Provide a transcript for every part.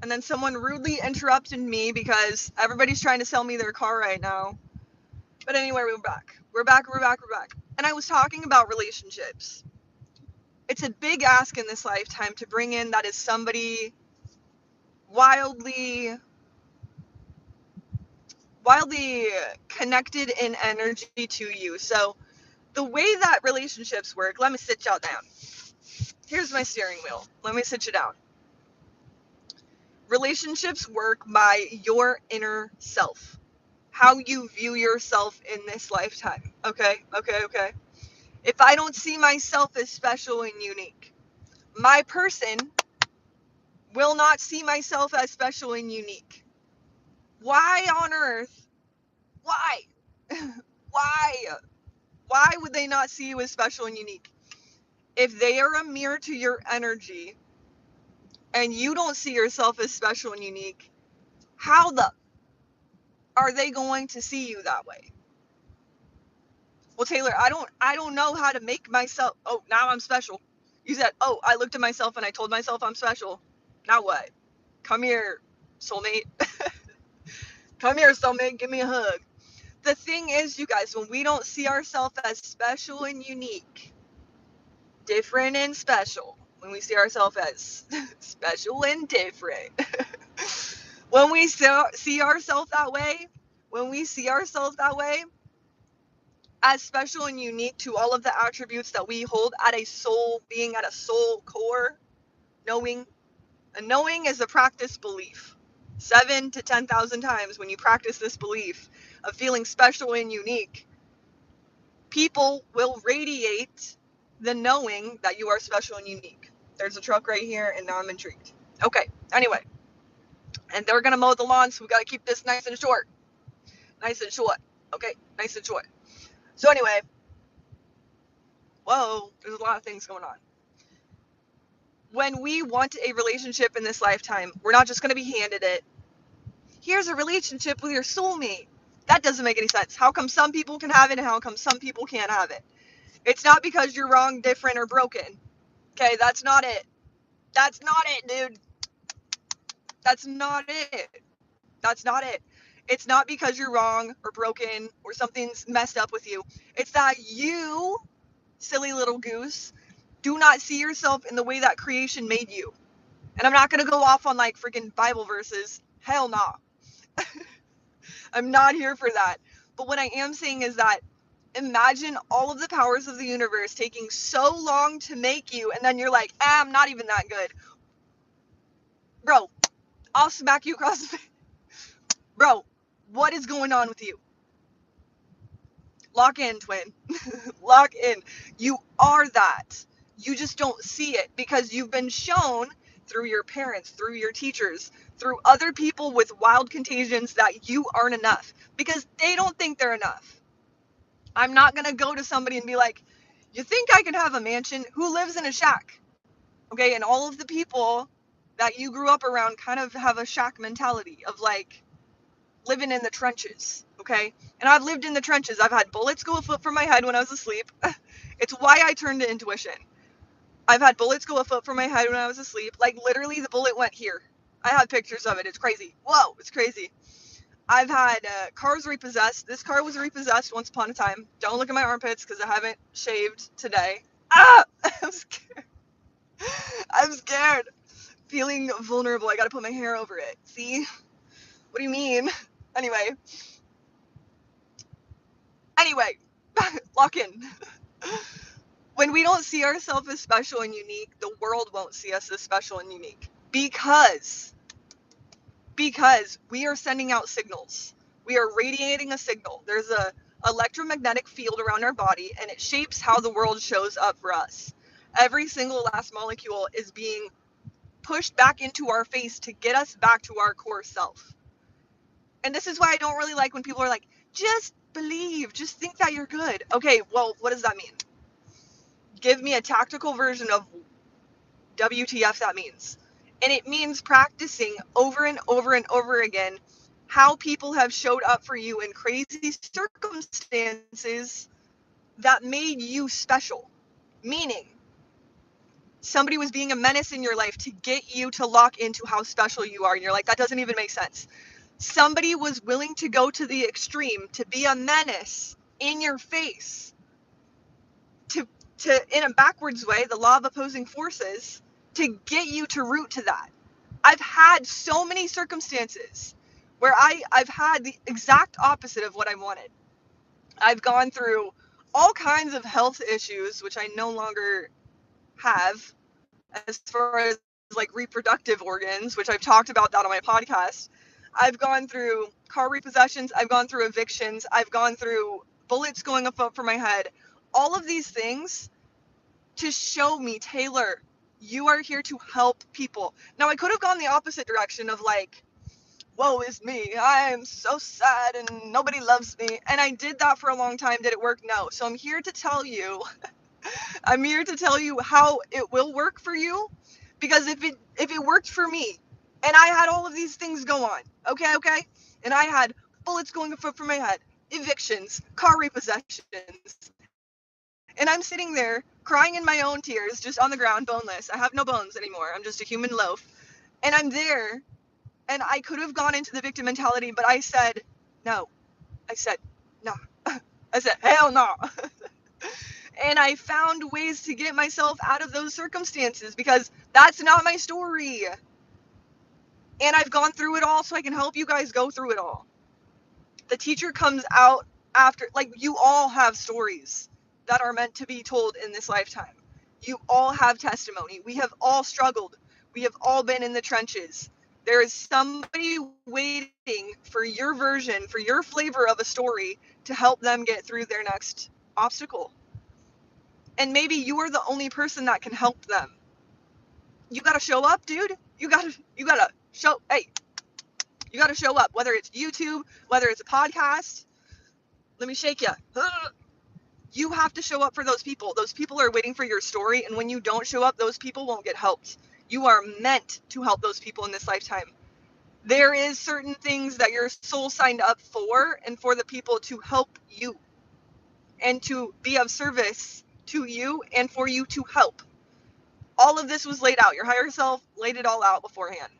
And then someone rudely interrupted me because everybody's trying to sell me their car right now. But anyway, we're back. We're back, we're back, we're back. And I was talking about relationships. It's a big ask in this lifetime to bring in that is somebody wildly wildly connected in energy to you. So the way that relationships work, let me sit y'all down. Here's my steering wheel. Let me sit you down. Relationships work by your inner self. How you view yourself in this lifetime. Okay? Okay, okay. If I don't see myself as special and unique, my person will not see myself as special and unique. Why on earth? Why? Why? Why would they not see you as special and unique? If they are a mirror to your energy and you don't see yourself as special and unique, how the are they going to see you that way? Well, Taylor, I don't know how to make myself, oh, now I'm special. You said, "Oh, I looked at myself and I told myself I'm special." Now what? Come here, soulmate. Come here, soulmate, give me a hug. The thing is, you guys, when we don't see ourselves as special and unique, different and special, when we see ourselves as special and different, when we see ourselves that way, when we see ourselves that way, as special and unique to all of the attributes that we hold at a soul being, at a soul core, knowing. And knowing is a practice belief. 7 to 10,000 times when you practice this belief of feeling special and unique, people will radiate the knowing that you are special and unique. There's a truck right here, and now I'm intrigued. Okay, anyway. And they're going to mow the lawn, so we got to keep this nice and short. Nice and short. Okay, nice and short. So, anyway, whoa, there's a lot of things going on. When we want a relationship in this lifetime, we're not just going to be handed it. Here's a relationship with your soulmate. That doesn't make any sense. How come some people can have it and how come some people can't have it? It's not because you're wrong, different, or broken. Okay, that's not it. That's not it, dude. That's not it. That's not it. It's not because you're wrong or broken or something's messed up with you. It's that you, silly little goose, do not see yourself in the way that creation made you. And I'm not going to go off on like freaking Bible verses. Hell nah. I'm not here for that. But what I am saying is that imagine all of the powers of the universe taking so long to make you, and then you're like, I'm not even that good. Bro, I'll smack you across the face. Bro, what is going on with you? Lock in, twin. Lock in. You are that. You just don't see it because you've been shown through your parents, through your teachers, through other people with wild contagions that you aren't enough because they don't think they're enough. I'm not going to go to somebody and be like, you think I could have a mansion? Who lives in a shack? Okay, and all of the people that you grew up around kind of have a shack mentality of like living in the trenches, okay? And I've lived in the trenches. I've had bullets go a foot from my head when I was asleep. It's why I turned to intuition. I've had bullets go a foot from my head when I was asleep. Like literally the bullet went here. I have pictures of it. It's crazy. Whoa, it's crazy. I've had cars repossessed. This car was repossessed once upon a time. Don't look at my armpits because I haven't shaved today. Ah! I'm scared. I'm scared. Feeling vulnerable. I gotta put my hair over it. See? What do you mean? Anyway. Anyway. Lock in. When we don't see ourselves as special and unique, the world won't see us as special and unique. Because we are sending out signals. We are radiating a signal. There's a electromagnetic field around our body and it shapes how the world shows up for us. Every single last molecule is being pushed back into our face to get us back to our core self. And this is why I don't really like when people are like, just believe, just think that you're good. Okay, well, what does that mean? Give me a tactical version of WTF that means. And it means practicing over and over and over again how people have showed up for you in crazy circumstances that made you special. Meaning, Somebody was being a menace in your life to get you to lock into how special you are. And you're like, that doesn't even make sense. Somebody was willing to go to the extreme to be a menace in your face, to in a backwards way, the law of opposing forces, to get you to root to that. I've had so many circumstances where I've had the exact opposite of what I wanted. I've gone through all kinds of health issues, which I no longer have, as far as like reproductive organs, which I've talked about that on my podcast. I've gone through car repossessions, I've gone through evictions, I've gone through bullets going up over my head. All of these things to show me, Taylor, you are here to help people. Now, I could have gone the opposite direction of like, woe is me, I am so sad and nobody loves me. And I did that for a long time. Did it work? No. So I'm here to tell you, I'm here to tell you how it will work for you. Because if it worked for me and I had all of these things go on, okay, and I had bullets going up from my head, evictions, car repossessions, and I'm sitting there crying in my own tears, just on the ground, boneless. I have no bones anymore. I'm just a human loaf. And I'm there, and I could have gone into the victim mentality, but I said, no. I said, no. I said, hell no. And I found ways to get myself out of those circumstances because that's not my story. And I've gone through it all so I can help you guys go through it all. The teacher comes out after, like, you all have stories that are meant to be told in this lifetime. You all have testimony. We have all struggled. We have all been in the trenches. There is somebody waiting for your version, for your flavor of a story to help them get through their next obstacle. And maybe you are the only person that can help them. You gotta show up, dude. You gotta show, hey, you gotta show up, whether it's YouTube, whether it's a podcast. Let me shake you. You have to show up for those people. Those people are waiting for your story, and when you don't show up, those people won't get helped. You are meant to help those people in this lifetime. There is certain things that your soul signed up for, and for the people to help you and to be of service to you and for you to help. All of this was laid out. Your higher self laid it all out beforehand.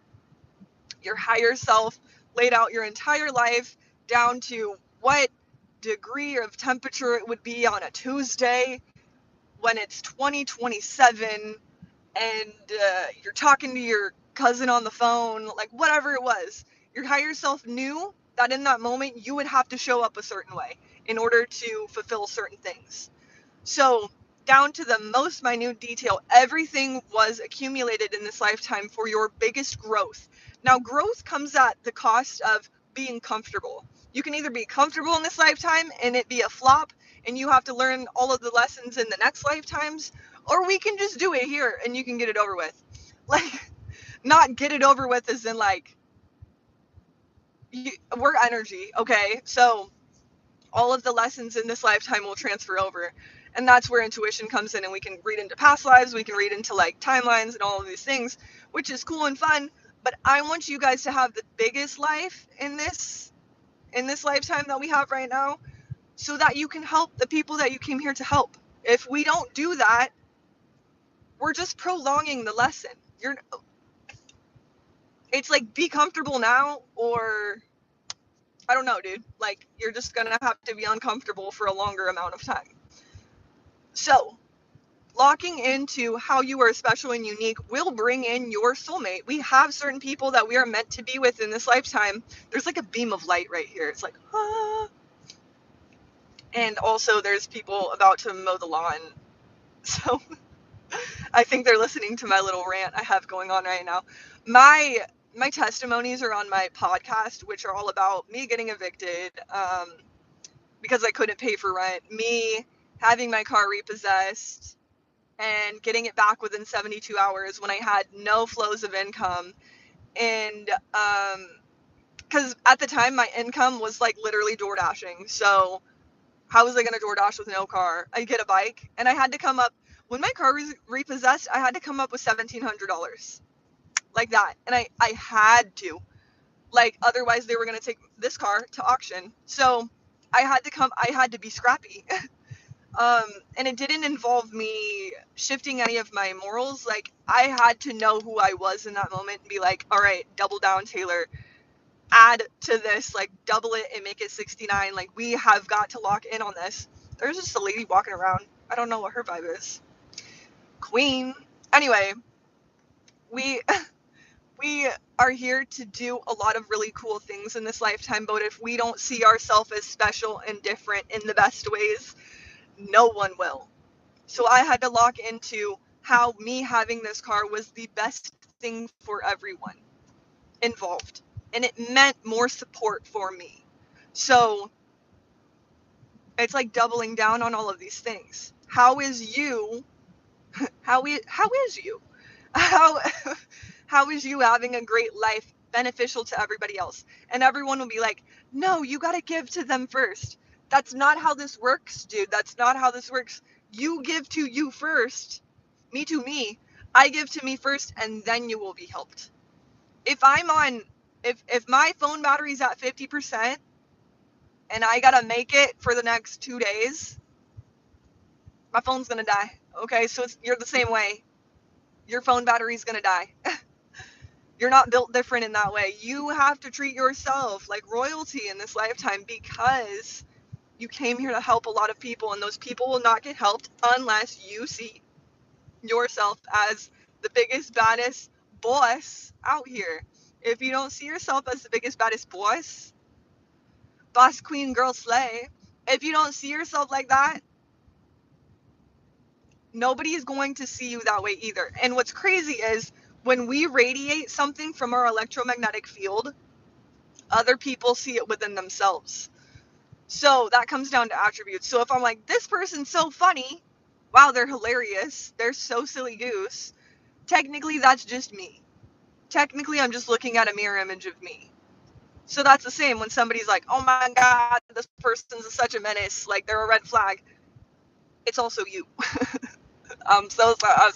Your higher self laid out your entire life down to what degree of temperature it would be on a Tuesday when it's 2027 and you're talking to your cousin on the phone, like whatever it was. Your higher self knew that in that moment you would have to show up a certain way in order to fulfill certain things. So down to the most minute detail, everything was accumulated in this lifetime for your biggest growth. Now, growth comes at the cost of being comfortable. You can either be comfortable in this lifetime and it be a flop and you have to learn all of the lessons in the next lifetimes, or we can just do it here and you can get it over with. Like, not get it over with as in like, we're energy, okay? So all of the lessons in this lifetime will transfer over. And that's where intuition comes in, and we can read into past lives, we can read into like timelines and all of these things, which is cool and fun. But I want you guys to have the biggest life in this lifetime that we have right now, so that you can help the people that you came here to help. If we don't do that, we're just prolonging the lesson. It's like, be comfortable now, or I don't know, dude. Like, you're just gonna have to be uncomfortable for a longer amount of time. So, locking into how you are special and unique will bring in your soulmate. We have certain people that we are meant to be with in this lifetime. There's like a beam of light right here. It's like, ah. And also there's people about to mow the lawn. So I think they're listening to my little rant I have going on right now. My testimonies are on my podcast, which are all about me getting evicted because I couldn't pay for rent, me having my car repossessed, and getting it back within 72 hours when I had no flows of income. And because at the time my income was like literally door dashing. So how was I going to DoorDash with no car? I get a bike, and I had to come up, when my car was repossessed, I had to come up with $1,700 like that. And I had to, like, otherwise they were going to take this car to auction. So I had to be scrappy. And it didn't involve me shifting any of my morals. Like, I had to know who I was in that moment and be like, all right, double down, Taylor, add to this, like, double it and make it 69. Like, we have got to lock in on this. There's just a lady walking around. I don't know what her vibe is. Queen. Anyway, we we are here to do a lot of really cool things in this lifetime, but if we don't see ourselves as special and different in the best ways, no one will. So I had to lock into how me having this car was the best thing for everyone involved. And it meant more support for me. So it's like doubling down on all of these things. How is you? How is you? How how is you having a great life beneficial to everybody else? And everyone will be like, "No, you got to give to them first." That's not how this works, dude. That's not how this works. You give to you first. Me to me. I give to me first and then you will be helped. If I'm on if my phone battery's at 50% and I got to make it for the next 2 days, my phone's going to die. Okay? So you're the same way. Your phone battery's going to die. You're not built different in that way. You have to treat yourself like royalty in this lifetime because you came here to help a lot of people, and those people will not get helped unless you see yourself as the biggest, baddest boss out here. If you don't see yourself as the biggest, baddest boss queen, girl, slay, if you don't see yourself like that, nobody is going to see you that way either. And what's crazy is when we radiate something from our electromagnetic field, other people see it within themselves. So that comes down to attributes. So if I'm like, this person's so funny, wow, they're hilarious, they're so silly goose, technically that's just me. Technically, I'm just looking at a mirror image of me. So that's the same when somebody's like, oh my God, this person's such a menace, like they're a red flag. It's also you. I'm so sorry.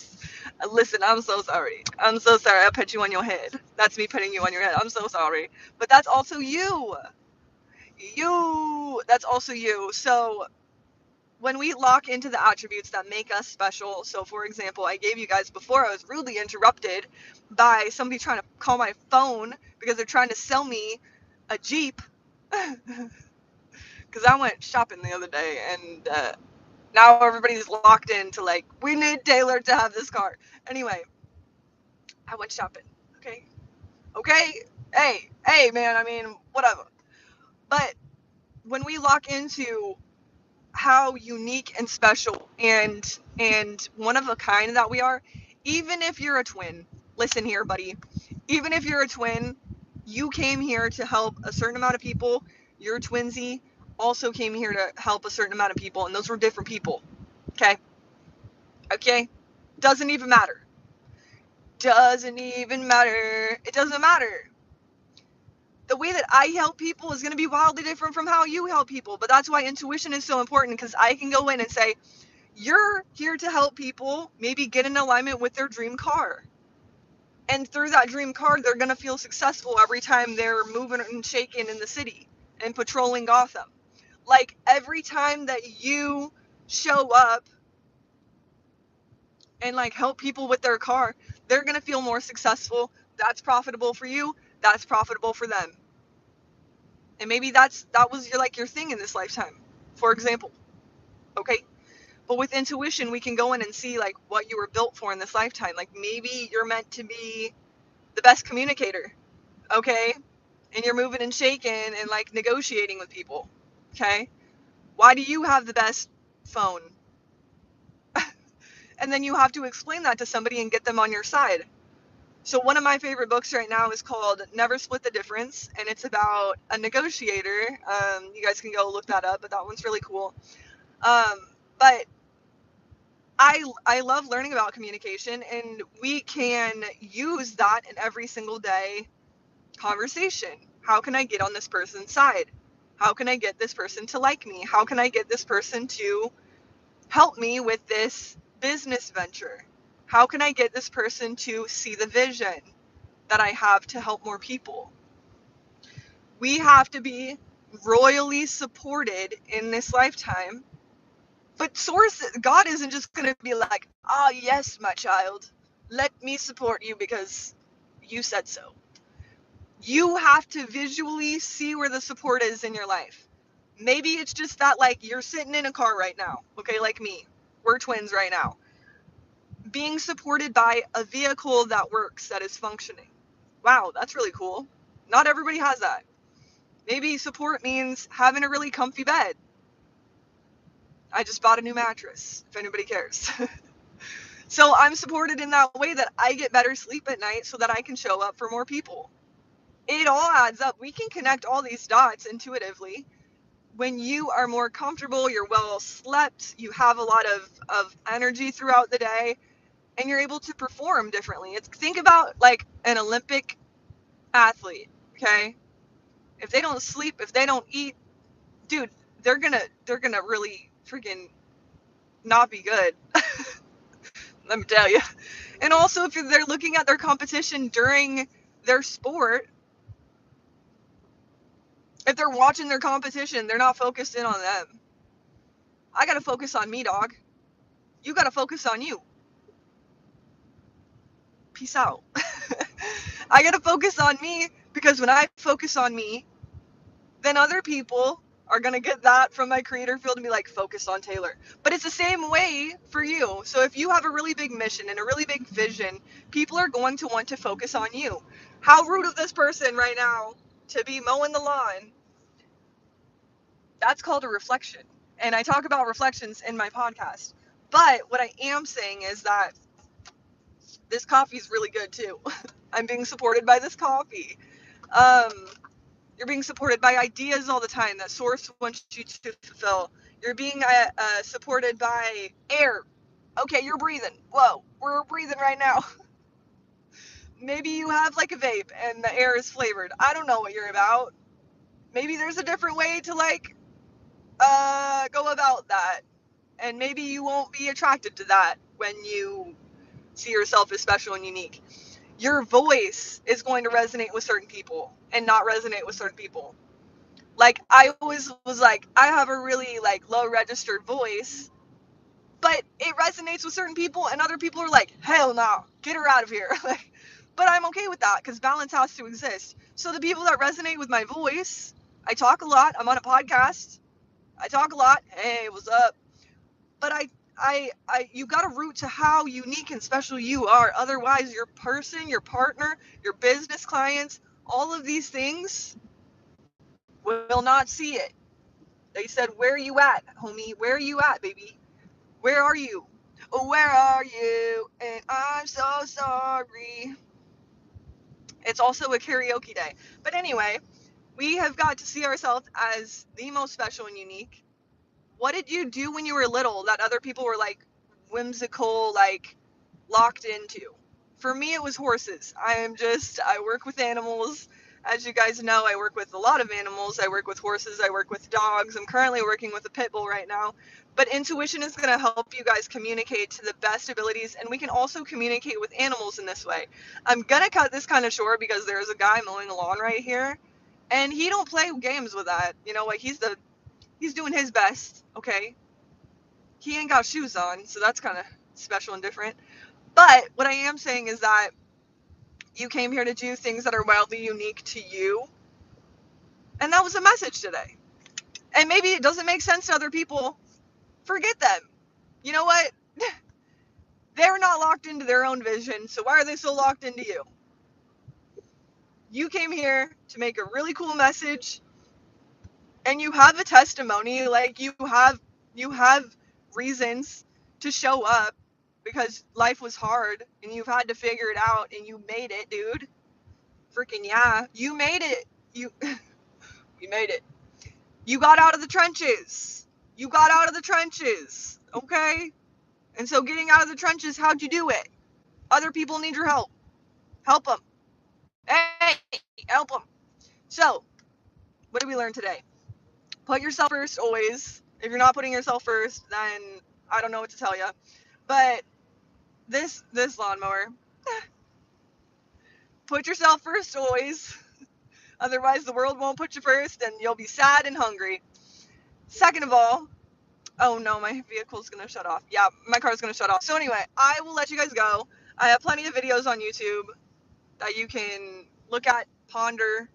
Listen, I'm so sorry. I'm so sorry I put you on your head. That's me putting you on your head. I'm so sorry. But that's also you. That's also you. So when we lock into the attributes that make us special, so for example, I gave you guys before, I was rudely interrupted by somebody trying to call my phone because they're trying to sell me a Jeep. Because I went shopping the other day, and now everybody's locked into like, we need Taylor to have this car. Anyway, I went shopping. Okay. Okay. Hey, man, I mean, whatever. But when we lock into how unique and special and one of a kind that we are, even if you're a twin, listen here, buddy, even if you're a twin, you came here to help a certain amount of people. Your twinsy also came here to help a certain amount of people, and those were different people. Okay, doesn't even matter. It doesn't matter. The way that I help people is going to be wildly different from how you help people, but that's why intuition is so important, because I can go in and say, you're here to help people maybe get in alignment with their dream car. And through that dream car, they're going to feel successful every time they're moving and shaking in the city and patrolling Gotham. Like, every time that you show up and like help people with their car, they're going to feel more successful. That's profitable for you. That's profitable for them. And maybe that was your thing in this lifetime, for example. Okay? But with intuition, we can go in and see like what you were built for in this lifetime. Like, maybe you're meant to be the best communicator, okay? And you're moving and shaking and like negotiating with people, okay? Why do you have the best phone? And then you have to explain that to somebody and get them on your side. So one of my favorite books right now is called Never Split the Difference, and it's about a negotiator. You guys can go look that up, but that one's really cool. But I love learning about communication, and we can use that in every single day conversation. How can I get on this person's side? How can I get this person to like me? How can I get this person to help me with this business venture? How can I get this person to see the vision that I have to help more people? We have to be royally supported in this lifetime But God isn't just going to be like, ah, yes, my child, let me support you because you said so. You have to visually see where the support is in your life. Maybe it's just that, like, you're sitting in a car right now, okay, like me. We're twins right now. Being supported by a vehicle that works, that is functioning. Wow, that's really cool. Not everybody has that. Maybe support means having a really comfy bed. I just bought a new mattress, if anybody cares. So I'm supported in that way that I get better sleep at night so that I can show up for more people. It all adds up. We can connect all these dots intuitively. When you are more comfortable, you're well slept, you have a lot of energy throughout the day, and you're able to perform differently. Think about like an Olympic athlete, okay? If they don't sleep, if they don't eat, dude, they're gonna really freaking not be good. Let me tell you. And also, if they're looking at their competition during their sport, if they're watching their competition, they're not focused in on them. I gotta focus on me, dog. You gotta focus on you. Peace out. I gotta focus on me because when I focus on me, then other people are gonna get that from my creator field and be like, focus on Taylor. But it's the same way for you. So if you have a really big mission and a really big vision, people are going to want to focus on you. How rude of this person right now to be mowing the lawn. That's called a reflection. And I talk about reflections in my podcast. But what I am saying is that this coffee is really good too. I'm being supported by this coffee. Um, you're being supported by ideas all the time that source wants you to fulfill. You're being supported by air. Okay, you're breathing. Whoa, we're breathing right now. Maybe you have like a vape and the air is flavored. I don't know what you're about. Maybe there's a different way to like go about that. And maybe you won't be attracted to that when you see yourself as special and unique. Your voice is going to resonate with certain people and not resonate with certain people. Like I always was like, I have a really like low registered voice, but it resonates with certain people and other people are like, hell no, get her out of here. Like, but I'm okay with that because balance has to exist. So the people that resonate with my voice, I talk a lot. I'm on a podcast. I talk a lot. Hey, what's up? But you got to root to how unique and special you are. Otherwise, your person, your partner, your business clients, all of these things will not see it. They said, where are you at, homie? Where are you at, baby? Where are you? Oh, where are you? And I'm so sorry. It's also a karaoke day. But anyway, we have got to see ourselves as the most special and unique. What did you do when you were little that other people were like whimsical, like locked into? For me, it was horses. I work with animals. As you guys know, I work with a lot of animals. I work with horses, I work with dogs. I'm currently working with a pit bull right now. But intuition is going to help you guys communicate to the best abilities, and we can also communicate with animals in this way. I'm going to cut this kind of short because there's a guy mowing the lawn right here, and he don't play games with that. You know, like he's doing his best, okay? He ain't got shoes on, so that's kind of special and different. But what I am saying is that you came here to do things that are wildly unique to you. And that was a message today. And maybe it doesn't make sense to other people. Forget them. You know what? They're not locked into their own vision, so why are they so locked into you? You came here to make a really cool message, and you have a testimony, like you have reasons to show up because life was hard and you've had to figure it out and you made it, dude. Freaking yeah, you made it. You made it. You got out of the trenches. You got out of the trenches, okay? And so getting out of the trenches, how'd you do it? Other people need your help. Help them. Hey, help them. So, what did we learn today? Put yourself first always. If you're not putting yourself first, then I don't know what to tell you. But this lawnmower, put yourself first always. Otherwise, the world won't put you first, and you'll be sad and hungry. Second of all, Oh no, my vehicle's gonna shut off. Yeah, my car's gonna shut off. So anyway, I will let you guys go. I have plenty of videos on YouTube that you can look at, ponder.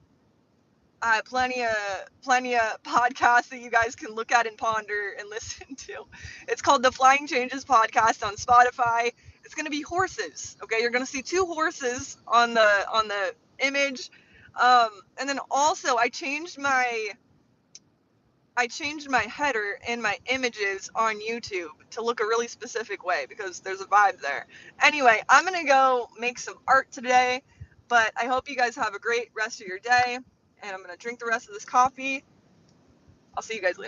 I have plenty of podcasts that you guys can look at and ponder and listen to. It's called the Flying Changes podcast on Spotify. It's gonna be horses. Okay, you're gonna see two horses on the image, and then also I changed my header and my images on YouTube to look a really specific way because there's a vibe there. Anyway, I'm going to go make some art today, but I hope you guys have a great rest of your day, and I'm going to drink the rest of this coffee. I'll see you guys later.